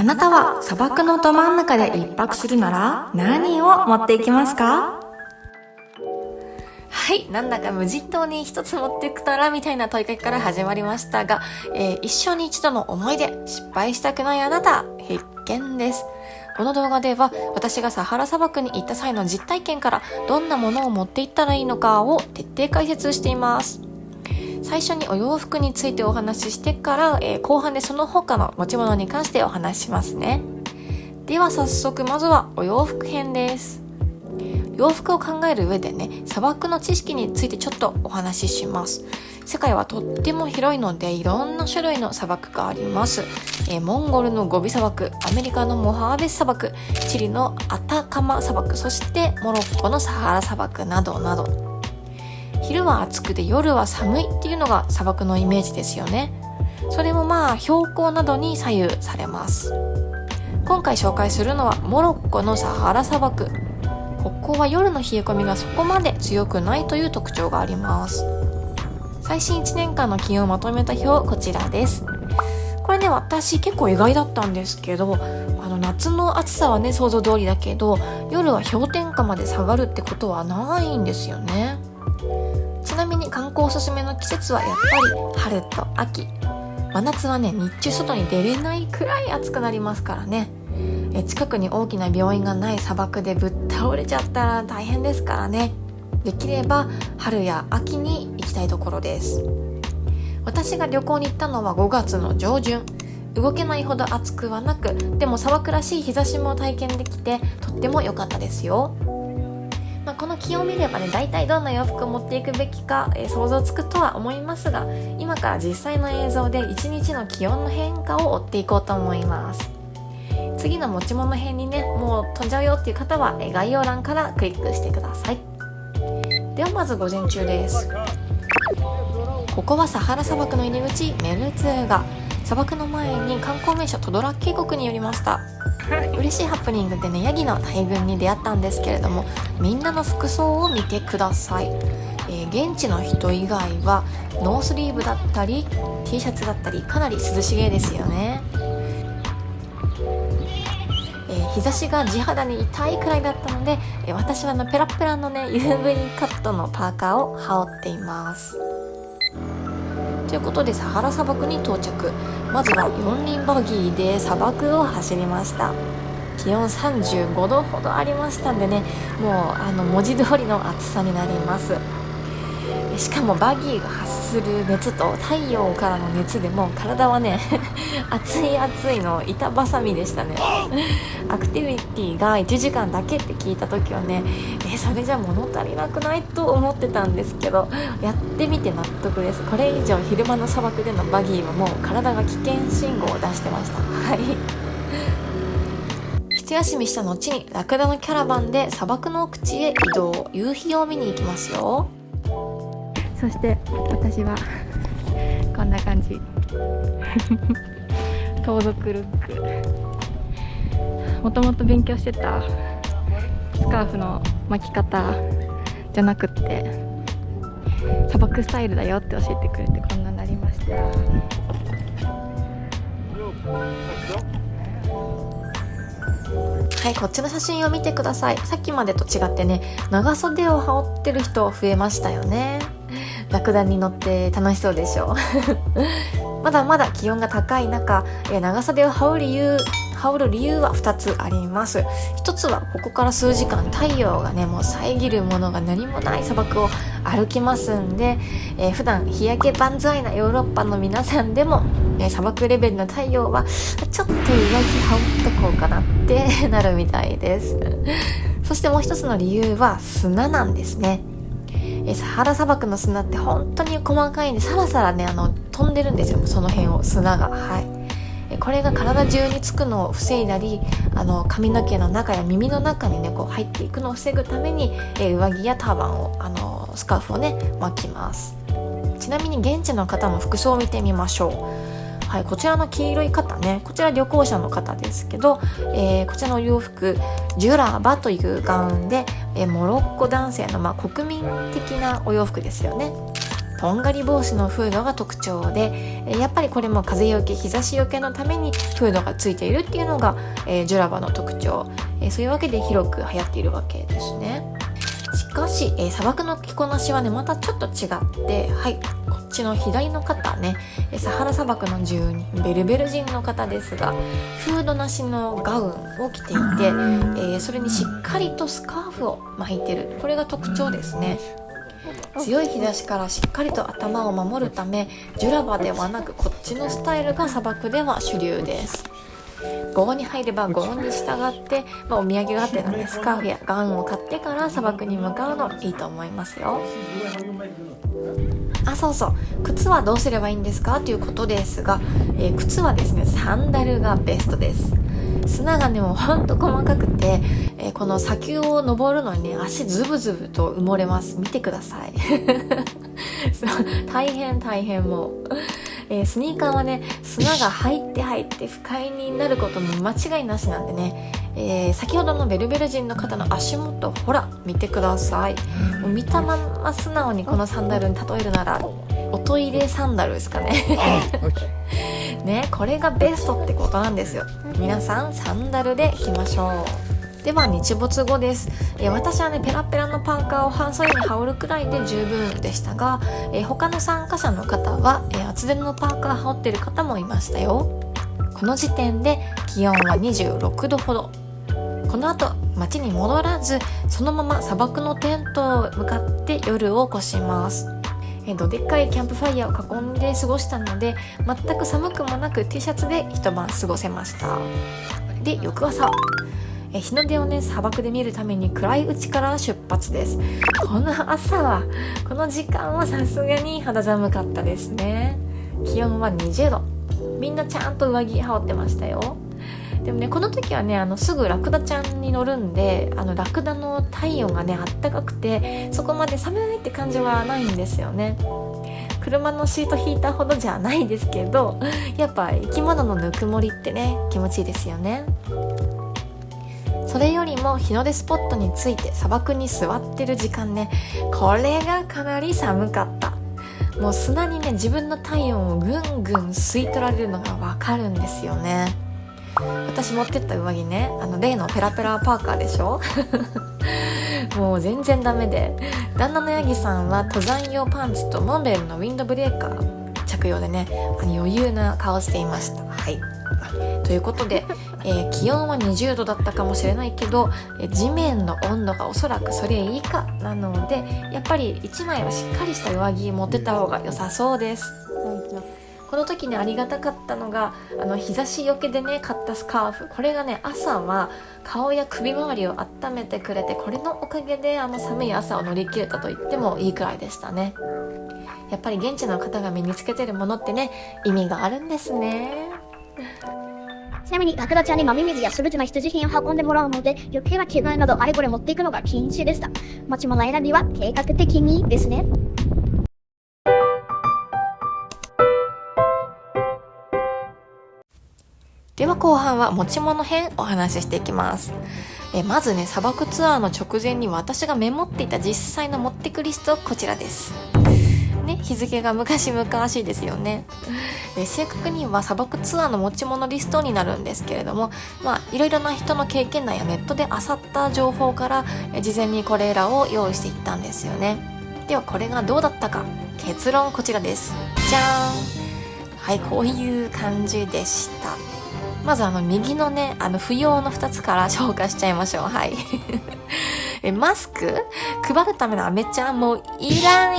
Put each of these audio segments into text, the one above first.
あなたは砂漠のど真ん中で一泊するなら何を持っていきますか？はい、なんだか無人島に一つ持っていくならみたいな問いかけから始まりましたが、一生に一度の思い出、失敗したくないあなた必見です。この動画では私がサハラ砂漠に行った際の実体験からどんなものを持っていったらいいのかを徹底解説しています。最初にお洋服についてお話ししてから、後半でその他の持ち物に関してお話ししますね。では早速まずはお洋服編です。洋服を考える上でね、砂漠の知識についてちょっとお話しします。世界はとっても広いのでいろんな種類の砂漠があります。モンゴルのゴビ砂漠、アメリカのモハーベス砂漠、チリのアタカマ砂漠、そしてモロッコのサハラ砂漠などなど。昼は暑くて夜は寒いっていうのが砂漠のイメージですよね。それも標高などに左右されます。今回紹介するのはモロッコのサハラ砂漠。ここは夜の冷え込みがそこまで強くないという特徴があります。最新1年間の気温をまとめた表、こちらです。これね、私結構意外だったんですけど、夏の暑さはね想像通りだけど、夜は氷点下まで下がるってことはないんですよね。ちなみに観光おすすめの季節はやっぱり春と秋。真夏はね、日中外に出れないくらい暑くなりますからね。近くに大きな病院がない砂漠でぶっ倒れちゃったら大変ですからね。できれば春や秋に行きたいところです。私が旅行に行ったのは5月の上旬。動けないほど暑くはなく、でも砂漠らしい日差しも体験できてとっても良かったですよ。この気温を見ればね、大体どんな洋服を持っていくべきか、想像つくとは思いますが、今から実際の映像で1日の気温の変化を追っていこうと思います。次の持ち物編にね、もう飛んじゃうよっていう方は概要欄からクリックしてください。ではまず午前中です。ここはサハラ砂漠の入り口メルツーガ。砂漠の前に観光名所トドラ渓谷に寄りました。嬉しいハプニングでね、ヤギの大群に出会ったんですけれども、みんなの服装を見てください。現地の人以外はノースリーブだったり T シャツだったり、かなり涼しげですよね。日差しが地肌に痛いくらいだったので、私はペラペラのね UV カットのパーカーを羽織っています。ということでサハラ砂漠に到着。まずは四輪バギーで砂漠を走りました。気温35度ほどありましたんでね、もう文字通りの暑さになります。しかもバギーが発する熱と太陽からの熱でもう体はね熱い熱いの板挟みでしたね。アクティビティが1時間だけって聞いた時はね、それじゃ物足りなくないと思ってたんですけど、やってみて納得です。これ以上昼間の砂漠でのバギーはもう体が危険信号を出してました。はい。一休みした後にラクダのキャラバンで砂漠の奥地へ移動。夕日を見に行きますよ。そして私はこんな感じ盗賊ルック。もともと勉強してたスカーフの巻き方じゃなくって砂漠スタイルだよって教えてくれてこんなになりました。はい、こっちの写真を見てください。さっきまでと違ってね、長袖を羽織ってる人増えましたよね。ラクダに乗って楽しそうでしょまだまだ気温が高い中、長袖を羽織る理由は2つあります。1つはここから数時間太陽がねもう遮るものが何もない砂漠を歩きますんで、普段日焼け万歳なヨーロッパの皆さんでも、砂漠レベルの太陽はちょっと上着羽織っとこうかなってなるみたいです。そしてもう一つの理由は砂なんですね。サハラ砂漠の砂って本当に細かいんで、さらさらね飛んでるんですよ、その辺を砂が。はい。これが体中につくのを防いだり、髪の毛の中や耳の中にねこう入っていくのを防ぐために、上着やターバンをスカーフをね巻きます。ちなみに現地の方の服装を見てみましょう。はい、こちらの黄色い方ね、こちら旅行者の方ですけど、こちらのお洋服ジュラバというガウンで、モロッコ男性の国民的なお洋服ですよね。とんがり帽子のフードが特徴で、やっぱりこれも風よけ日差しよけのためにフードがついているっていうのが、ジュラバの特徴、そういうわけで広く流行っているわけですね。しかし、砂漠の着こなしはねまたちょっと違って、はい、こっちの左の方ね、サハラ砂漠の住人ベルベル人の方ですが、フードなしのガウンを着ていて、それにしっかりとスカーフを巻いてる、これが特徴ですね。強い日差しからしっかりと頭を守るため、ジュラバではなくこっちのスタイルが砂漠では主流です。豪雨に入れば豪雨に従って、お土産があってのでスカーフやガウンを買ってから砂漠に向かうのいいと思いますよ。そうそう、靴はどうすればいいんですかということですが、靴はですねサンダルがベストです。砂がねもうほんと細かくて、この砂丘を登るのにね足ズブズブと埋もれます。見てください大変もう、スニーカーはね砂が入って不快になることも間違いなしなんでね、先ほどのベルベル人の方の足元、ほら見てください。もう見たまま素直にこのサンダルに例えるならおトイレサンダルですかねね、これがベストってことなんですよ。皆さんサンダルで行きましょう。では日没後です。私はねペラペラのパーカーを半袖に羽織るくらいで十分でしたが、他の参加者の方は、厚手のパーカー羽織ってる方もいましたよ。この時点で気温は26度ほど。この後町に戻らずそのまま砂漠のテントを向かって夜を越します。どでっかいキャンプファイヤーを囲んで過ごしたので全く寒くもなく T シャツで一晩過ごせました。で翌朝、日の出をね砂漠で見るために暗いうちから出発です。この朝はこの時間はさすがに肌寒かったですね。気温は20度。みんなちゃんと上着羽織ってましたよ。でもねこの時はねすぐラクダちゃんに乗るんで、ラクダの体温がねあったかくてそこまで寒いって感じはないんですよね。車のシートヒーターほどじゃないですけど、やっぱ生き物のぬくもりってね気持ちいいですよね。それよりも日の出スポットについて砂漠に座ってる時間ね、これがかなり寒かった。もう砂にね自分の体温をぐんぐん吸い取られるのがわかるんですよね。私持ってった上着ね例のペラペラパーカーでしょもう全然ダメで、旦那のヤギさんは登山用パンツとモンベルのウィンドブレーカー着用でね余裕な顔していました。はい、ということで、気温は20度だったかもしれないけど、地面の温度がおそらくそれ以下なのでやっぱり1枚はしっかりした上着持ってた方が良さそうです。この時ねありがたかったのが日差しよけでね買ったスカーフ、これがね朝は顔や首周りを温めてくれて、これのおかげで寒い朝を乗り切れたと言ってもいいくらいでしたね。やっぱり現地の方が身につけてるものってね意味があるんですね。ちなみにラクダちゃんに飲み水やスルジな必需品を運んでもらうので余計な着替えなどあれこれ持っていくのが禁止でした。持ち物選びは計画的にですね。では後半は持ち物編お話ししていきます。まずね砂漠ツアーの直前に私がメモっていた実際の持ってくリストこちらですね。日付が昔々ですよね。正確には砂漠ツアーの持ち物リストになるんですけれども、いろいろな人の経験談やネットで漁った情報から事前にこれらを用意していったんですよね。ではこれがどうだったか、結論こちらです。じゃーん。はい、こういう感じでした。まず右のね不要の2つから紹介しちゃいましょう。はいマスク配るためのアメちゃんもういらん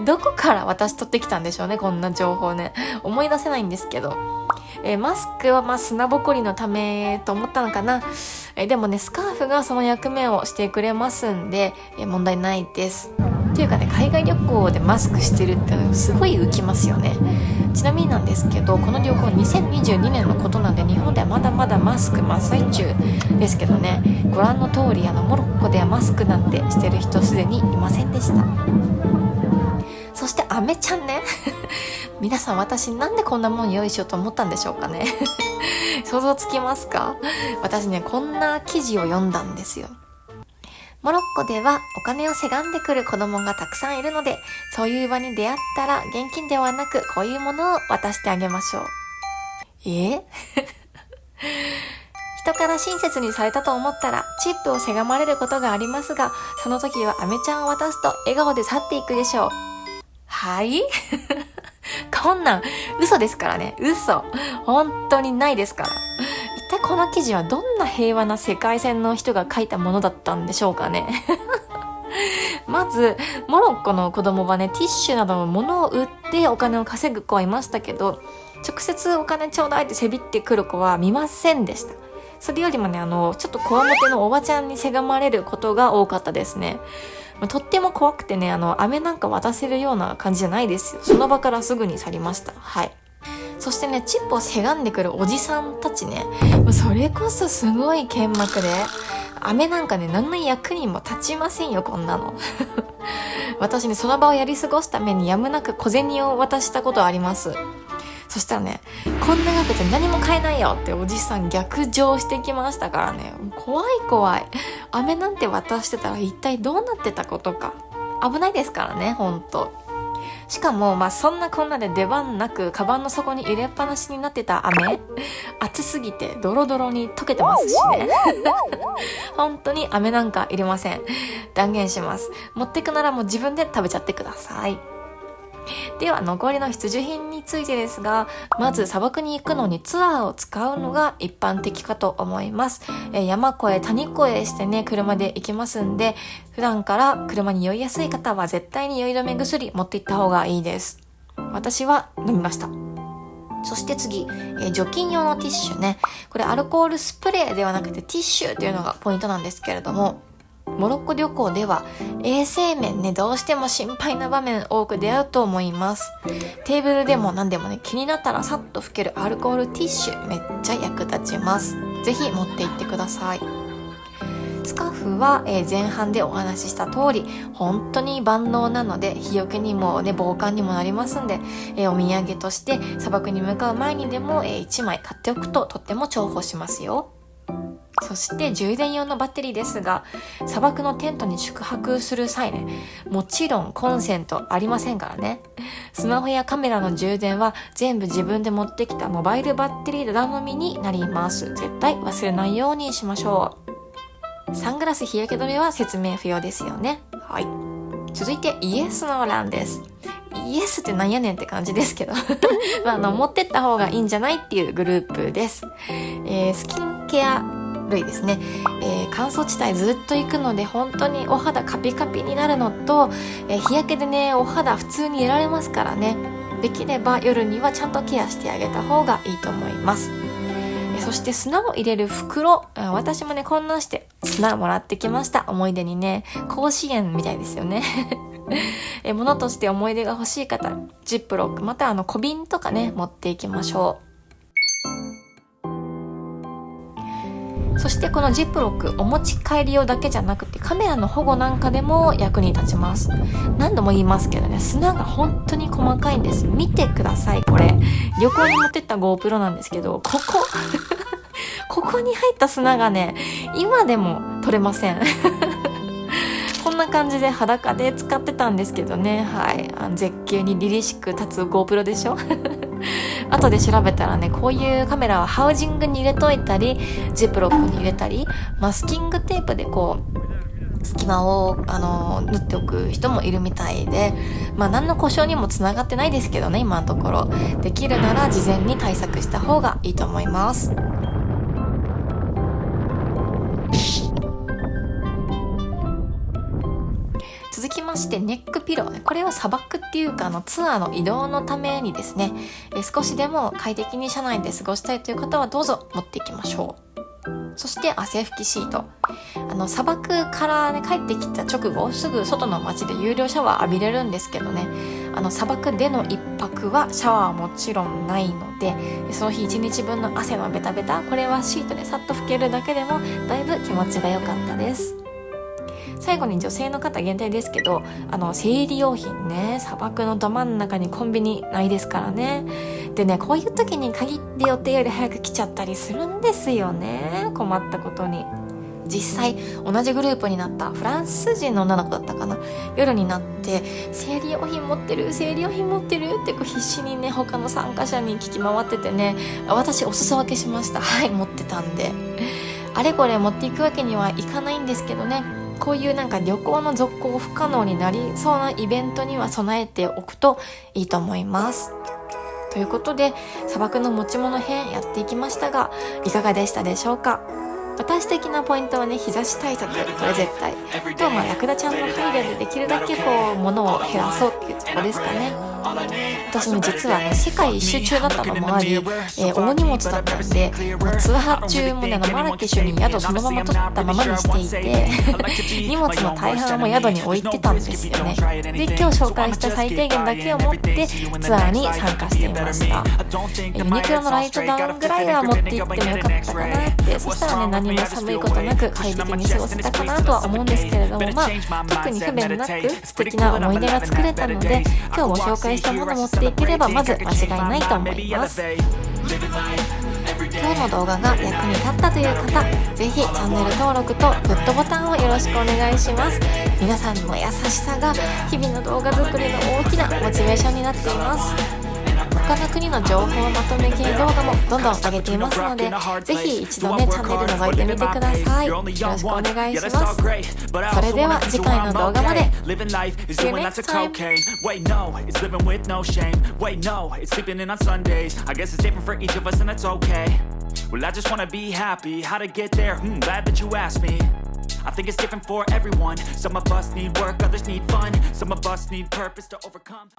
どこから私取ってきたんでしょうね、こんな情報ね。思い出せないんですけど、マスクは砂ぼこりのためと思ったのかな。でもねスカーフがその役目をしてくれますんで、問題ないです。っていうかね海外旅行でマスクしてるってのすごい浮きますよね。ちなみになんですけどこの旅行2022年のことなんで日本ではまだまだマスク真っ最中ですけどね、ご覧の通りモロッコではマスクなんてしてる人すでにいませんでした。そしてアメちゃんね皆さん私なんでこんなもん用意しようと思ったんでしょうかね想像つきますか？私ねこんな記事を読んだんですよ。モロッコではお金をせがんでくる子供がたくさんいるので、そういう場に出会ったら現金ではなくこういうものを渡してあげましょう。人から親切にされたと思ったらチップをせがまれることがありますが、その時はアメちゃんを渡すと笑顔で去っていくでしょう。はいこんなん嘘ですからね。嘘。本当にないですから。一体この記事はどんな平和な世界線の人が書いたものだったんでしょうかね。まず、モロッコの子供はね、ティッシュなどのものを売ってお金を稼ぐ子はいましたけど、直接お金ちょうだいってせびってくる子は見ませんでした。それよりもね、ちょっとこわもてのおばちゃんにせがまれることが多かったですね。とっても怖くてね、飴なんか渡せるような感じじゃないですよ。その場からすぐに去りました。はい。そしてね、チップをせがんでくるおじさんたちね、それこそすごい剣幕で、飴なんかね、何の役にも立ちませんよ、こんなの。私ね、その場をやり過ごすためにやむなく小銭を渡したことあります。そしたらね、こんな額で何も買えないよっておじさん逆上してきましたからね。怖い。飴なんて渡してたら一体どうなってたことか。危ないですからね、ほんと。しかも、そんなこんなで出番なく、カバンの底に入れっぱなしになってた飴、熱すぎてドロドロに溶けてますしね。本当に飴なんか入れません。断言します。持ってくならもう自分で食べちゃってください。では残りの必需品についてですが、まず砂漠に行くのにツアーを使うのが一般的かと思います。山越え谷越えしてね、車で行きますんで、普段から車に酔いやすい方は絶対に酔い止め薬持って行った方がいいです。私は飲みました。そして次、除菌用のティッシュね。これアルコールスプレーではなくてティッシュというのがポイントなんですけれども、モロッコ旅行では衛生面ね、どうしても心配な場面多く出会うと思います。テーブルでも何でもね、気になったらさっと拭けるアルコールティッシュめっちゃ役立ちます。ぜひ持って行ってください。スカーフは、前半でお話しした通り本当に万能なので、日よけにもね、防寒にもなりますんで、お土産として砂漠に向かう前にでも、1枚買っておくととっても重宝しますよ。そして充電用のバッテリーですが、砂漠のテントに宿泊する際ね、もちろんコンセントありませんからね。スマホやカメラの充電は全部自分で持ってきたモバイルバッテリー頼みになります。絶対忘れないようにしましょう。サングラス日焼け止めは説明不要ですよね。はい。続いてイエスの欄です。イエスってなんやねんって感じですけど持ってった方がいいんじゃないっていうグループです。スキンケア類ですね。乾燥地帯ずっと行くので本当にお肌カピカピになるのと、日焼けでね、お肌普通にやられますからね。できれば夜にはちゃんとケアしてあげた方がいいと思います。そして砂を入れる袋、私もね、こんなんして砂もらってきました。思い出にね、甲子園みたいですよね物として思い出が欲しい方、ジップロックまた小瓶とかね、持っていきましょう。そしてこのジップロック、お持ち帰り用だけじゃなくてカメラの保護なんかでも役に立ちます。何度も言いますけどね、砂が本当に細かいんです。見てください。これ旅行に持ってった GoPro なんですけど、ここに入った砂がね、今でも取れませんこんな感じで裸で使ってたんですけどね。はい、絶景に凛々しく立つ GoPro でしょ後で調べたらね、こういうカメラはハウジングに入れといたり、ジップロックに入れたり、マスキングテープでこう隙間を縫っておく人もいるみたいで、何の故障にもつながってないですけどね、今のところ。できるなら事前に対策した方がいいと思います。続きましてネックピロー。これは砂漠っていうかツアーの移動のためにですね、少しでも快適に車内で過ごしたいという方はどうぞ持っていきましょう。そして汗拭きシート。砂漠からね、帰ってきた直後すぐ外の街で有料シャワー浴びれるんですけどね、砂漠での一泊はシャワーはもちろんないので、その日一日分の汗のベタベタ、これはシートでさっと拭けるだけでもだいぶ気持ちが良かったです。最後に女性の方限定ですけど、生理用品ね、砂漠のど真ん中にコンビニないですからね。でね、こういう時に限って予定より早く来ちゃったりするんですよね。困ったことに。実際同じグループになったフランス人の女の子だったかな、夜になって生理用品持ってるってこう必死にね他の参加者に聞き回っててね、私お裾分けしました。はい、持ってたんであれこれ持っていくわけにはいかないんですけどね、こういうなんか旅行の続行不可能になりそうなイベントには備えておくといいと思います。ということで砂漠の持ち物編やっていきましたが、いかがでしたでしょうか。私的なポイントはね、日差し対策、これ絶対と、ラクダちゃんの配慮でできるだけこう物を減らそうっていうところですかね。私も実はね世界一周中だったのもあり、大荷物だったんで、ツアー中もねマラケシュに宿そのまま取ったままにしていて荷物の大半も宿に置いてたんですよね。で今日紹介した最低限だけを持ってツアーに参加していました。ユニクロのライトダウンぐらいは持って行ってもよかったかなって、そしたらね何も寒いことなく快適に過ごせたかなとは思うんですけれども、特に不便なく素敵な思い出が作れたので、今日ご紹介したものを持っていければまず間違いないと思います。今日の動画が役に立ったという方、ぜひチャンネル登録とグッドボタンをよろしくお願いします。皆さんの優しさが日々の動画作りの大きなモチベーションになっています。他の国の情報まとめ系動画もどんどん上げていますので、ぜひ一度ねチャンネル覗いてみてください。よろしくお願いします。それでは次回の動画まで。See you next time. Wait, no, it's living with no shame. Wait, no, it's sleeping in on Sundays. I guess it's different for each of us and that's okay. Well, I just wanna be happy. How to get there? Glad that you asked me. I think it's different for everyone. Some of us need work, others need fun. Some of us need purpose to overcome.